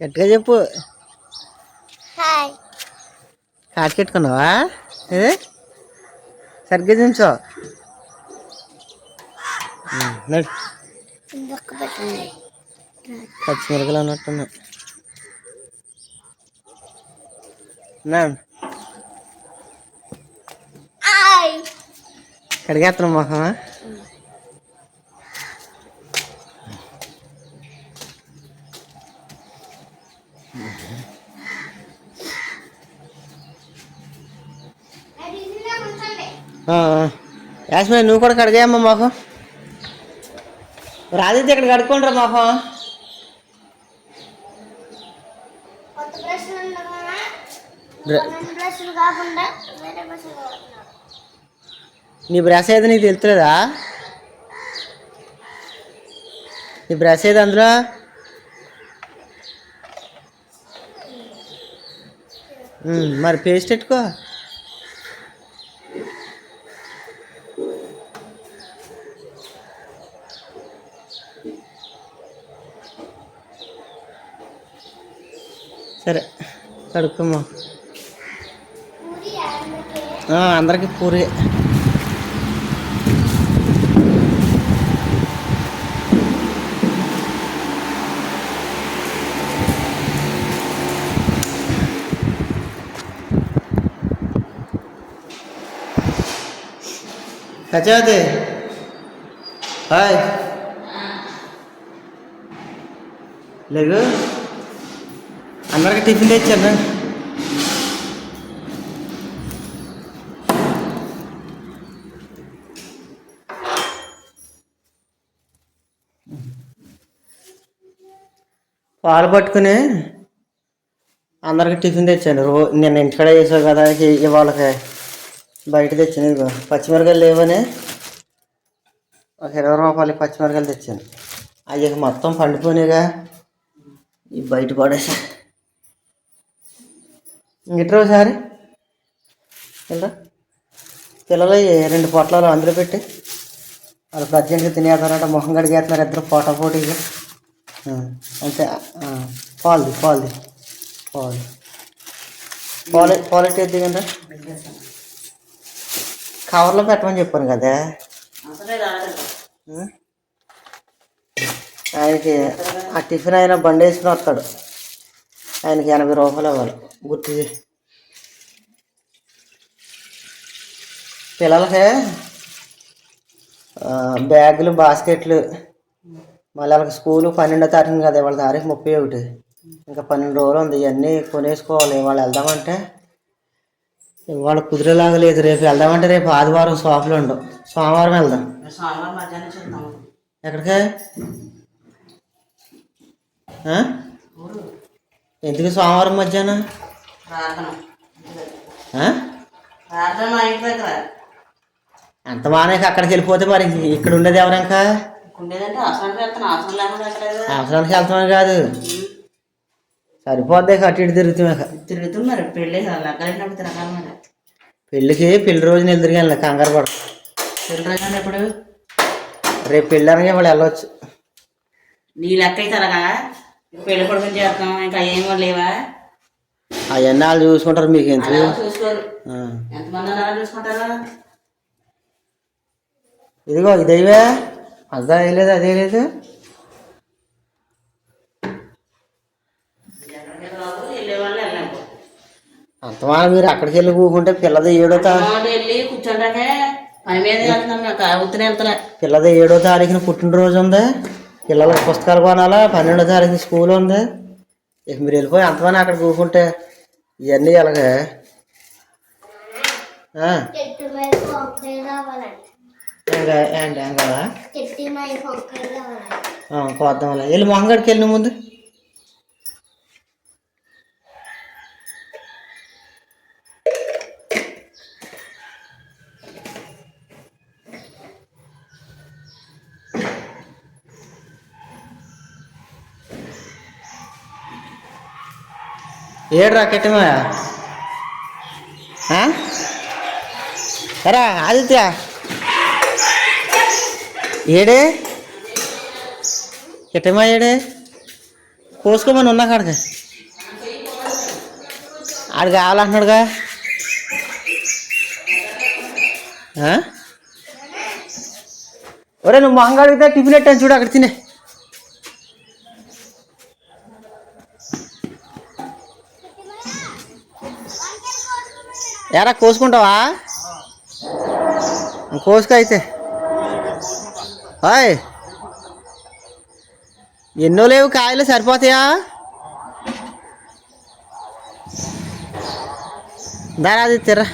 గట్టిగా చెప్పు. కాటుకెట్టుకున్నావా? ఇది సరిగ్గా దించో. నడు. పచ్చిమిరకలు అన్నట్టున్నాయి. కడిగేస్తున్నాం మొహమా? యాస్మి నువ్వు కూడా కడిగాయమ్మా మొహం. రాజైతే ఇక్కడ కడుక్కోండి రా మొహం. నీ బ్రష్ ఏదో నీకు తెలుస్తుందా? నీ బ్రష్ ఏది అందులో? మరి పేస్ట్ పెట్టుకో. సరే కడుక్కోమ్మా. అందరికి పూరి. సత్యవతి హాయ్ లేగు. అందరికి టిఫిన్ తెచ్చాను. పాలు పట్టుకుని అందరికి టిఫిన్ తెచ్చాను. నేను ఇంటికాడ చేసావు కదా ఇవాళకి బయట తెచ్చాను. ఇదిగో పచ్చిమిరకాయలు లేవని ఒక 20 రూపాయలు పచ్చిమిరకాయలు తెచ్చాను. అవి మొత్తం పండిపోయినాయిగా, ఈ బయట పడేసా. ఇంగిట్రా ఒకసారి ఇలా పిల్లలు 2 పొట్లాలు అందులో పెట్టి వాళ్ళు అర్జెంట్గా తినేస్తారంట. మొహం కడిగేస్తున్నారు ఇద్దరు పోటీగా. అంతే. పాలు ఎట్టేద్ది కదా. కవర్లో పెట్టమని చెప్పాను కదా. ఆయనకి ఆ టిఫిన్ అయినా బండి వేసుకుని వస్తాడు. ఆయనకి 80 రూపాయలు ఇవ్వాలి గుర్తు. పిల్లలకి బ్యాగులు బాస్కెట్లు, మళ్ళీ వాళ్ళకి స్కూలు 12వ తారీఖు కదా. వాళ్ళ తారీఖు 31. ఇంకా 12 రోజులు ఉంది. ఇవన్నీ కొనేసుకోవాలి. ఇవాళ వెళ్దామంటే ఇవాళ కుదిరేలాగా లేదు. రేపు వెళ్దామంటే రేపు ఆదివారం షాపులు ఉండవు. సోమవారం వెళ్దాం. ఎక్కడికి? ఎందుకు సోమవారం మధ్యాహ్నం? అంత మానేక అక్కడికి వెళ్ళిపోతే మరి ఇక్కడ ఉండేది ఎవరంకా? అవసరానికి వెళ్తామని కాదు, సరిపోద్ది. అటు ఇటు తిరుగుతున్నారు. పెళ్ళికి పెళ్లి రోజున తిరిగాను. కంగారు పడ. పెళ్లి రోజు ఎప్పుడు? రేపు పెళ్ళి అనగా వాళ్ళు వెళ్ళవచ్చు. నీ లెక్క అయితే అలాగా పెళ్లి కొడుకుని చేస్తాం. ఇంకా ఏం లేవా? అవన్నీ వాళ్ళు చూసుకుంటారు. మీకు ఎంత చూసుకోరు. ఎంతమంది చూసుకుంటారు? ఇదిగో ఇదైవే అదా వేయలేదు, అదే లేదు. అంతమా మీరు అక్కడికి వెళ్ళి కూకుంటే పిల్లది 7వ తారీఖున పుట్టినరోజు ఉంది. పిల్లలకి పుస్తకాలు కొనాలా. 12వ తారీఖున స్కూల్ ఉంది. ఇక మీరు వెళ్ళిపోయి అంతమని అక్కడ కూకుంటే ఇవన్నీ అలాగే కదా. కోద్దాం. వెళ్ళి మొహంగడికి వెళ్ళిన ముందు ఏడ్రా కెట్టమా. రా ఆదిత్య ఏడే కిట్టమయ్యాడే కోసుకోమని ఉన్నా కాడక ఆడు కావాలంటున్నాడుగా. ఒరే నువ్వు మొహంగా అడిగితే టిఫిన్ పెట్టాను చూడు అక్కడ తినే. ఎరా కోసుకుంటావా? కోసుక అయితే హాయ్ ఎన్నో లేవు కాయలు సరిపోతాయా? దారా అది తెర్రా.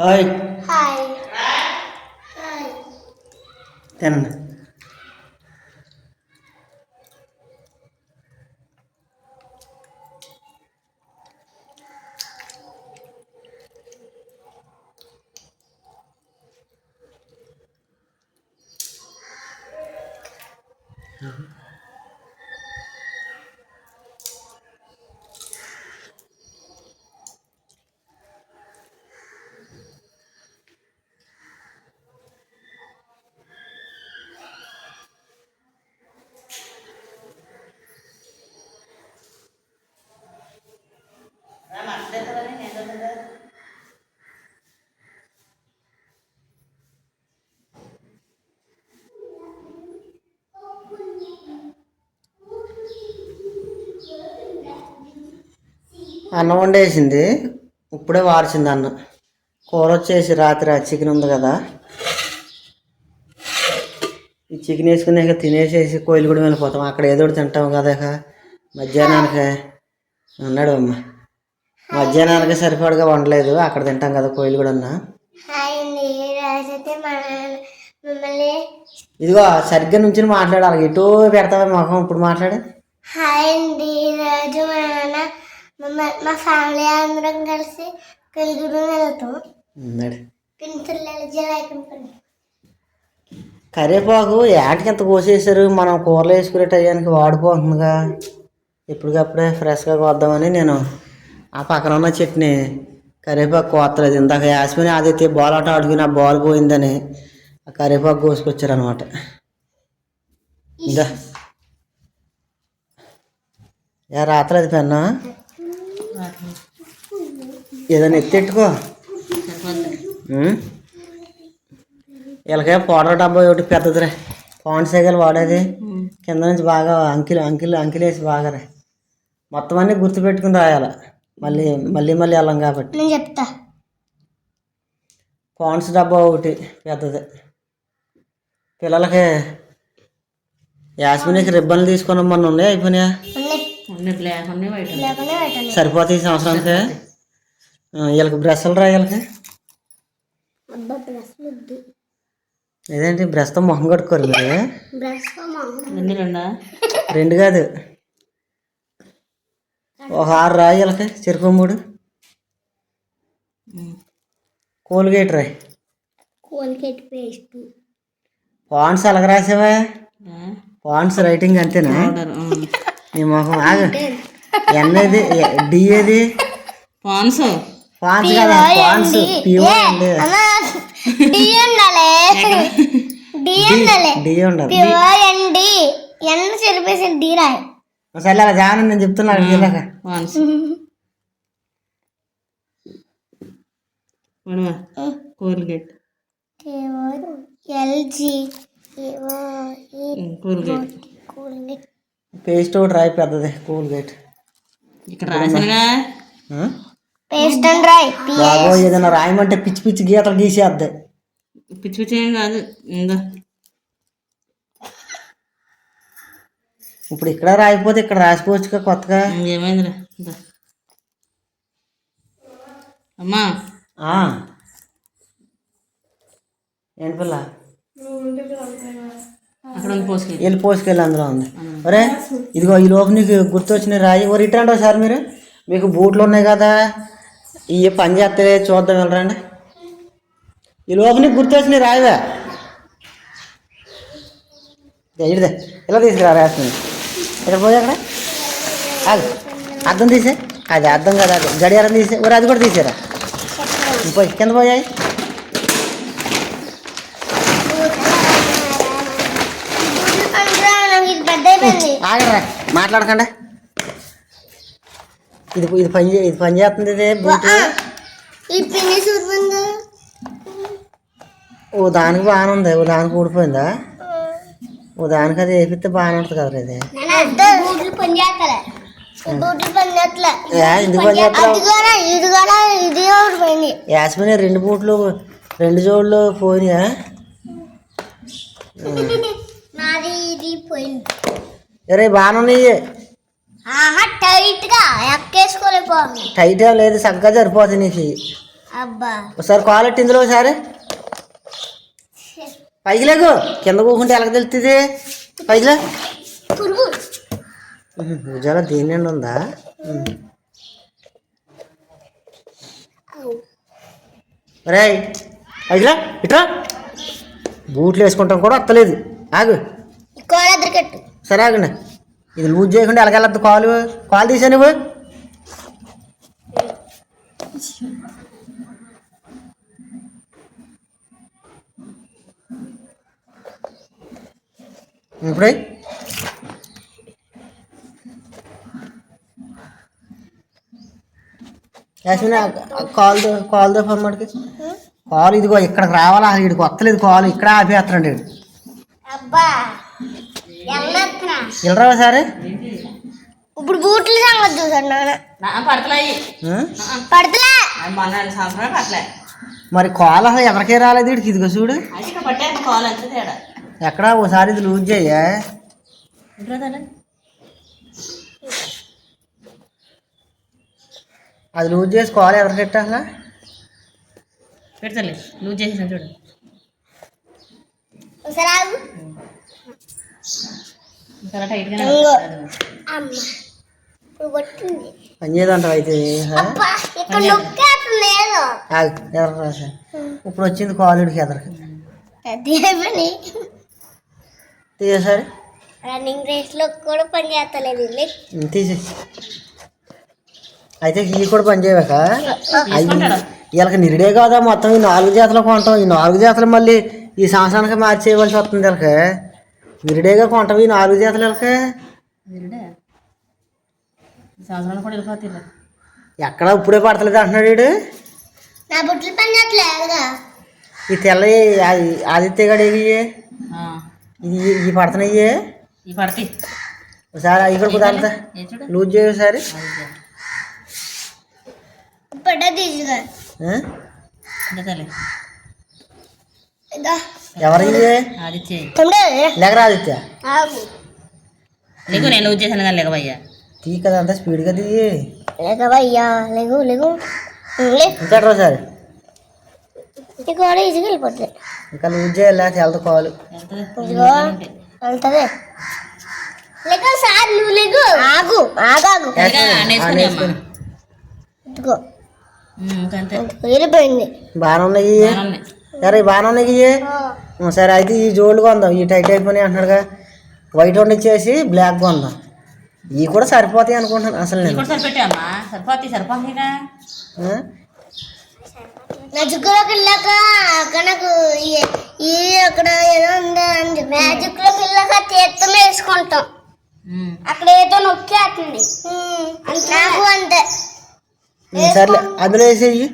హాయ్ తినండి. అన్నం వండేసింది, ఇప్పుడే వార్చింది అన్నం. కూర వచ్చేసి రాత్రి ఆ చికెన్ ఉంది కదా, ఈ చికెన్ వేసుకుని తినేసేసి కోయిలు కూడా వెళ్ళిపోతాం. అక్కడ ఏదో ఒకటి తింటాం కదా మధ్యాహ్నానికి అన్నాడు అమ్మ. మధ్యాహ్నానికి సరిపడగా వండలేదు, అక్కడ తింటాం కదా కోయిలు కూడా అన్నా. ఇదిగో సరిగ్గా నుంచి మాట్లాడాలి, ఎటో పెడతావా మొహం. ఇప్పుడు మాట్లాడు. హాయ్ అండి, ఈరోజు మా ఫ్యామిలీ అందరం కలిసి కలుగురు వెళ్తాం. కరివేపాకు ఏటకి ఎంత కోసేసారు, మనం కూరలు వేసుకునే టయానికి వాడిపోతుందిగా. ఇప్పటికప్పుడే ఫ్రెష్గా కోద్దామని నేను ఆ పక్కన ఉన్న చెట్టుని కరివేపాకు కోస్తలేదు. ఇందాక యాస్మిని ఆదిత్య బాల్ ఆట ఆడుకుని ఆ బాల్ పోయిందని ఆ కరివేపాకు కోసుకొచ్చారనమాట. ఇంకా రాత్రి అది పెన్నా ఏదైనా ఎత్తెట్టుకో. వీళ్ళకే పౌడర్ డబ్బా ఒకటి పెద్దదిరే, పాండ్ సైకిల్ వాడేది కింద నుంచి బాగా అంకిలేసి బాగా రాయి. మొత్తం అన్నీ గుర్తుపెట్టుకుని రాయాలి. మళ్ళీ మళ్ళీ మళ్ళీ వెళ్ళాం కాబట్టి. నేను చెప్తా. పాండ్స్ డబ్బా ఒకటి పెద్దది. పిల్లలకి యాస్మినికి రిబ్బన్లు తీసుకున్నాం మొన్న ఉన్నాయి, అయిపోయినాయా? సరిపోతాయి ఈ సంవత్సరానికి. వీళ్ళకి బ్రష్లు రా. వీళ్ళకి ఏదేంటి బ్రష్తో మొహం కట్టుకోరు మీరు? రెండు కాదు, ఒక 6 రాయి వీళ్ళకి. చెరుకొమ్ముడు కోల్గేట్ రాయి. Colgate paste. పాండ్స్ అలాగ రాసావా? పాండ్స్ రైటింగ్ అంతేనా? నీ మొహం ఆగు. ఎన్నేది డి ఏది? పాన్స్ కదా, పాన్స్ పిఓ అండి. డి ఉండాలి. సరే అలా జాన నేను చెప్తున్నా అడిగేలాగా. కోల్గేట్ పేస్ట్ ఒకటి రాయి పెద్దది. కోల్గేట్ ఇక్కడ రాసానుగా. పేస్ట్ అండ్ రాయి. బాబో ఏదైనా రాయమంటే పిచ్చి పిచ్చి గీతలు గీసేద్ది. పిచ్చి పిచ్చి ఏం కాదు. ఇప్పుడు ఇక్కడ రాయిపోతే ఇక్కడ రాసిపోవచ్చుగా కొత్తగా. ఏమైందిరా అమ్మా? ఏంటి పిల్ల? అక్కడ పోసుకెళ్ళి వెళ్ళి పోసుకెళ్ళి అందులో ఉంది. ఒరే ఇదిగో ఈ లోపు నీకు గుర్తొచ్చిన రాయి. ఓ రిటర్న్ సార్ మీరు. మీకు బూట్లు ఉన్నాయి కదా, ఇవి పని చేస్తే చూద్దాం వెళ్ళరండి. ఈ లోపు నీకు గుర్తొచ్చిన రాయివే. ఇదే ఇలా తీసుకురా రాస్తుంది. ఇక్కడ పోయి అక్కడ అద్దం తీసే. అది అద్దం కదా, అది గడియారం తీసే. ఒరే అది కూడా తీసేరా. పోయి కింద పోయాయి. ఆగరా మాట్లాడకండి. ఇది పని చేస్తుంది. ఇదే బూట్. ఓ దానికి బాగానే ఉంది, ఓ దానికి ఊడిపోయిందా? ఓ దానికి అది వేపిస్తే బాగానే ఉంటుంది కదరా. ఇది యాస్మిన్ 2 బూట్లు 2 జోళ్ళు పోయినాయా? అరే బాగానే ఉన్నాయి. టైట్ గా లేదు, చక్కగా సరిపోతుంది నీకు. ఒకసారి క్వాలిటీ ఇందులో ఒకసారి పైకి లేకు. కింద కూకుంటే ఎలాగ తెలుస్తుంది? పైకి లే. నిజంగా దీని నిండి ఉందా? రే పైకిలా ఇట్రా. బూట్లు వేసుకుంటాం కూడా వస్తలేదు. ఆగు సరే ఆగండి. ఇది లూజ్ చేయకుండా ఎలాగెళ్ళద్దు. కాలు తీసా నువ్వు. ఇప్పుడే కాల్తో ఫమ్మడికి కాలు ఇదిగో ఇక్కడికి రావాలా. వీడికి వస్తలేదు కాలు. ఇక్కడ ఆపేస్తున్నాడు వీడు. వెళ్ళరావా సరే. ఇప్పుడు బూట్లు సంగతి చూసాడు మరి కాలు అసలు ఎవరికే రాలేదు వీడికి. ఇదిగో చూడు ఎక్కడ. ఓసారి ఇది లూజ్ చెయ్యా. అది లూజ్ చేసి కాలు ఎవరికి పెట్టా అసలు పెడతలే. లూజ్ చేసిన చూడు. పని చేయదంటావు అయితే. ఇప్పుడు వచ్చింది కాలుడికి ఎదరికి. తీసేసరి రన్నింగ్ రేస్ లో కూడా పని చేస్తలేదు. తీసే అయితే ఈ కూడా పని చేయక. వీళ్ళకి నిరుడే కాదా మొత్తం. ఈ 4 జాతలు కొంటాం. ఈ 4 జాతలు మళ్ళీ ఈ సంవత్సరానికి మార్చేయవలసి వస్తుంది. వీళ్ళకి నిరుడేగా కొంటాం. ఈ 4 జాతలు వీళ్ళకి ఎక్కడ ఇప్పుడే పడతలేదు అంటున్నాడు వీడు. ఈ తెల్ల ఆదిత్య గడ ఇవి పడుతున్నాయి. ఇవి పడతాయి. ఒకసారి ఇక్కడ కుదంతా ఏ చూడు లూజ్ చేయ ఒకసారి. పడ్డ తీసుగా ఇంకా తల్లి ఎవరి అది చేయి లేకరా ఆదిత్య లేకు నేను లూజ్ చేశాను కానీ లేకవయ్యా తీ కదా అంతా స్పీడ్గా తీయి. లేకవయ్యా లేగు లేగు ఇంకా ఒకసారి నీకు కూడా ఈజీగా వెళ్ళిపోతుంది. ఇంకా లూజ్ చేయాలి తెలదుకోవాలి. వెళ్తుంది లేక సార్ నువ్వు లేగు ఆగు ఆగాగు ఇదిగో వెళ్ళిపోయింది. బాగానే ఉన్నాయి సరే బాగానే ఉన్నాయి. సరే అయితే ఈ జోళ్ళు కొందాం. ఈ టైట్ అయిపోయినాయి అంటున్నాడుగా. వైట్ వండి ఇచ్చేసి బ్లాక్ కొందాం. ఇవి కూడా సరిపోతాయి అనుకుంటున్నాను అసలు నేను. సరిపెట్టామా సరిపోతాయిగా నా చుక్కలోకి వెళ్ళాక అక్కడ నాకు ఈ అక్కడ ఏదో ఉంది అని మ్యాజిక్లోకి వెళ్ళాక చేత్తో వేసుకుంటాం. అక్కడ ఏదో నొక్కేస్తుంది నాకు అంతే. సర్లే అందులో వేసేయి.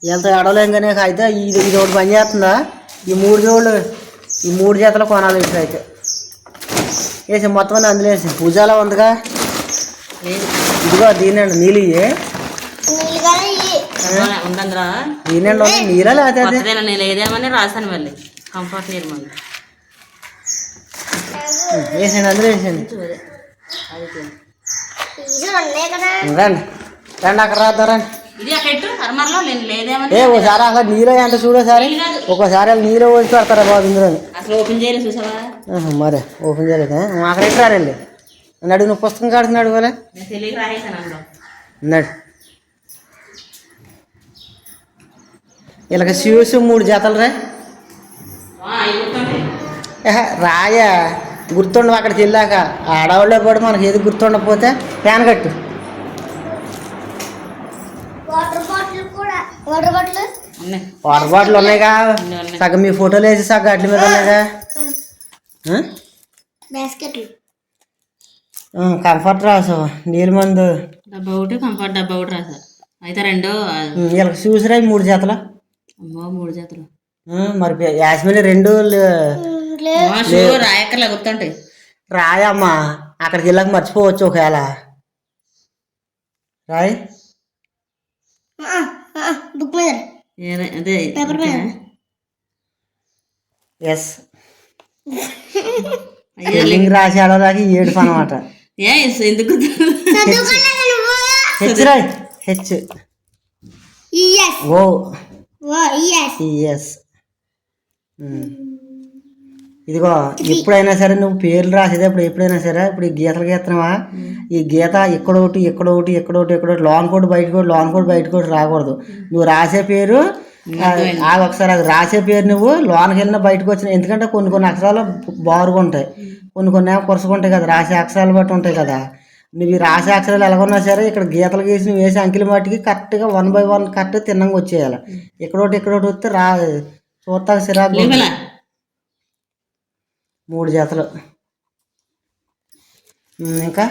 ఎంత అడవలేం కానీ అయితే ఇది ఇది ఒకటి పని చేస్తుందా. ఈ 3 జోళ్ళు ఈ 3 జతలు కొనాలి. ఇప్పుడు అయితే వేసి మొత్తం అన్నీ అందులో వేసి పూజలో ఉందిగా. ఇదిగో దీనండి నీళ్ళు ఇవి ఉందంద్రా దీనండి నీళ్ళ లేకపోతే నేను ఏదేమని రాశాను మళ్ళీ కంఫర్ట్ నీరు మళ్ళీ వేసేయండి అందులో వేసేయండి. రండి రండి అక్కడ రాద్దారండి. ఇది అక్కడ అర్మర్లో నేను లేదేమని ఒకసారి అక్కడ నీళ్ళు అంటే చూడోసారి ఒక్కోసారి వాళ్ళు నీళ్ళు పోసి పెడతారా బాబు ఇందులో. అసలు ఓపెన్ చేయలేదు చూసావా మరే ఓపెన్ చేయలేదు. అక్కడ ఎక్కడ రారండి నడు నువ్వు పుస్తకం కాడుతున్నాడు కదా నేను తెలియక రాసేసాను అందులో నడు. వీళ్ళకి షూస్ 3 జతలు రా. రాయా గుర్తుండవు అక్కడికి వెళ్ళాక ఆడవాళ్ళే పడి మనకి ఏది గుర్తుండకపోతే ఫ్యాన్ కట్టు. వాటర్ బాటిల్ ఉన్నాయిగా సగం మీ ఫోటోలు వేసి సగం అట్ల మీద ఉన్నాయిగా. కంఫర్ట్ రాసు నీళ్ళు మందు డబ్బా ఒకటి కంఫర్ట్ డబ్బా ఒకటి రాసా అయితే రెండో వీళ్ళకి షూస్ రా 3 జతలు. అమ్మో 3 జతలు మరి యాస్మిన్ 2 రాయక్కర్లా గుర్తుంటాయి. రాయమ్మా అక్కడికి వెళ్ళాక మర్చిపోవచ్చు ఒకవేళ. రాయ్ బుక్ మీద అదే ఎస్ రాసి ఆడదాకి 7 అనమాట. ఎందుకు హెచ్ రాయ్ హెచ్ ఓ ఎస్. ఇదిగో ఎప్పుడైనా సరే నువ్వు పేర్లు రాసేటప్పుడు ఎప్పుడైనా సరే ఇప్పుడు ఈ గీతలు గీస్తున్నావా ఈ గీత ఎక్కడొకటి ఎక్కడొకటి ఎక్కడొకటి ఎక్కడొకటి లోన్ కోడ్ బయట కూడా రాకూడదు. నువ్వు రాసే పేరు ఒకసారి అది రాసే పేరు నువ్వు లోన్కి వెళ్ళినా బయటకు వచ్చిన. ఎందుకంటే కొన్ని అక్షరాలు బారుగా ఉంటాయి, కొన్ని కొరసుకుంటాయి కదా, రాసే అక్షరాలు బట్టి ఉంటాయి కదా. నువ్వు రాసే అక్షరాలు ఎలాగొన్నా సరే ఇక్కడ గీతలు గీసి నువ్వు వేసే అంకెల మట్టికి కరెక్ట్గా 1 by 1 కరెక్ట్ తిన్నంగా వచ్చేయాలి. ఎక్కడొకటి వస్తే చూస్తా సిరాకు. 3 జతలు. ఇంకా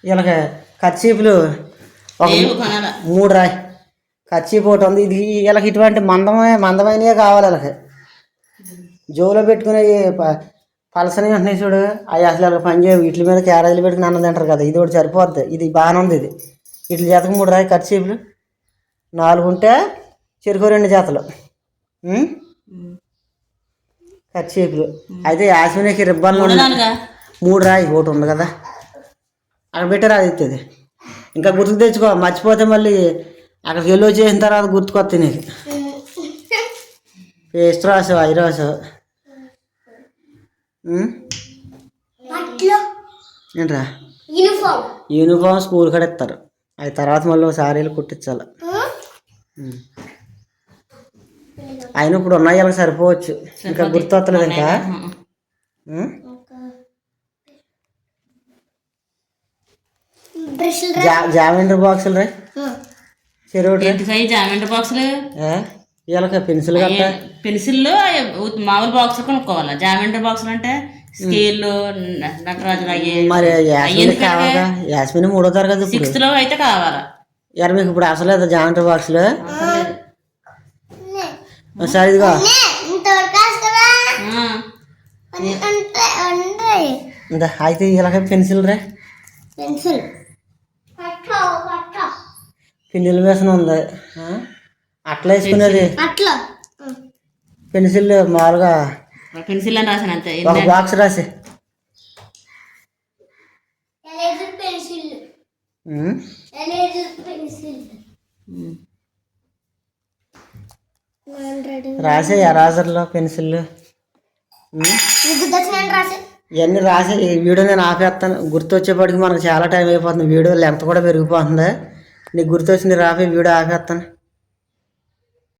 వీళ్ళకి కర్చీపులు ఒక 3 రాయి. కర్చీపు ఒకటి ఉంది. ఇది వీళ్ళకి ఇటువంటి మందమైనవే కావాలి. వీళ్ళకి జోలో పెట్టుకునే పలసని అంటున్నాయి చూడు అవి అసలు వీళ్ళకి పని చేయవు. వీటి మీద క్యారేజీలు పెట్టుకుని అన్నం తింటారు కదా. ఇది ఒకటి సరిపోద్ది. ఇది బాగానే ఉంది. ఇది వీటి జతకు 3 రాయి కర్చీపులు. 4 ఉంటే చెరుకు 2 జతలు కర్చీపులు. అయితే యాస్మిన్కి రిబ్బన్లు 3 రాయి. ఒకటి ఉంది కదా అక్కడ పెట్టారు అది ఇస్తుంది. ఇంకా గుర్తుకు తెచ్చుకో, మర్చిపోతే మళ్ళీ అక్కడికి వెళ్ళి వచ్చేసిన తర్వాత గుర్తుకొస్తాయి నీకు. పేస్ట్ రాసు ఐ రాసు ఏంట్రా యూనిఫామ్ స్కూల్ కాడ ఇస్తారు. అవి తర్వాత మళ్ళీ సారీలు కుట్టించాలి. అయినా ఇప్పుడు ఉన్నాయి వాళ్ళకి సరిపోవచ్చు. ఇంకా గుర్తొస్తలేదు. ఇంకా జామెంట్రీ బాక్సులు రా జామెంట్రీ బాక్సులు వీళ్ళకి పెన్సిల్ కదా. పెన్సిల్ మామూలు బాక్సులు కొనుక్కోవాలా. జామెంట్రీ బాక్సులు అంటే స్కేళ్ళు నటరాజు మరి యాస్మిన్ 3వ తరగతి 6th లో అయితే కావాలా. యారు మీకు ఇప్పుడు అసలు లేదా జామెంట్రీ బాక్సులు? సరే ఇదిగో ఉంటాయి. ఇంకా అయితే ఇలాగే పెన్సిల్ రే, పెన్సిల్ పిన్నుల వేసిన ఉంది. అట్లా వేసుకునేది అట్లా పెన్సిల్ మామూలుగా పెన్సిల్ అని రాసాను అంతే. ఒక బాక్స్ రాసి పెన్సిల్ పెన్సిల్ రాసే ఎరాజర్లో పెన్సిల్ రాసే ఇవన్నీ రాసి ఈ వీడియో నేను ఆపేస్తాను. గుర్తొచ్చేప్పటికి మనకు చాలా టైం అయిపోతుంది. వీడియో లెంత్ కూడా పెరిగిపోతుంది. నీకు గుర్తొచ్చింది రాపి వీడియో ఆపేస్తాను.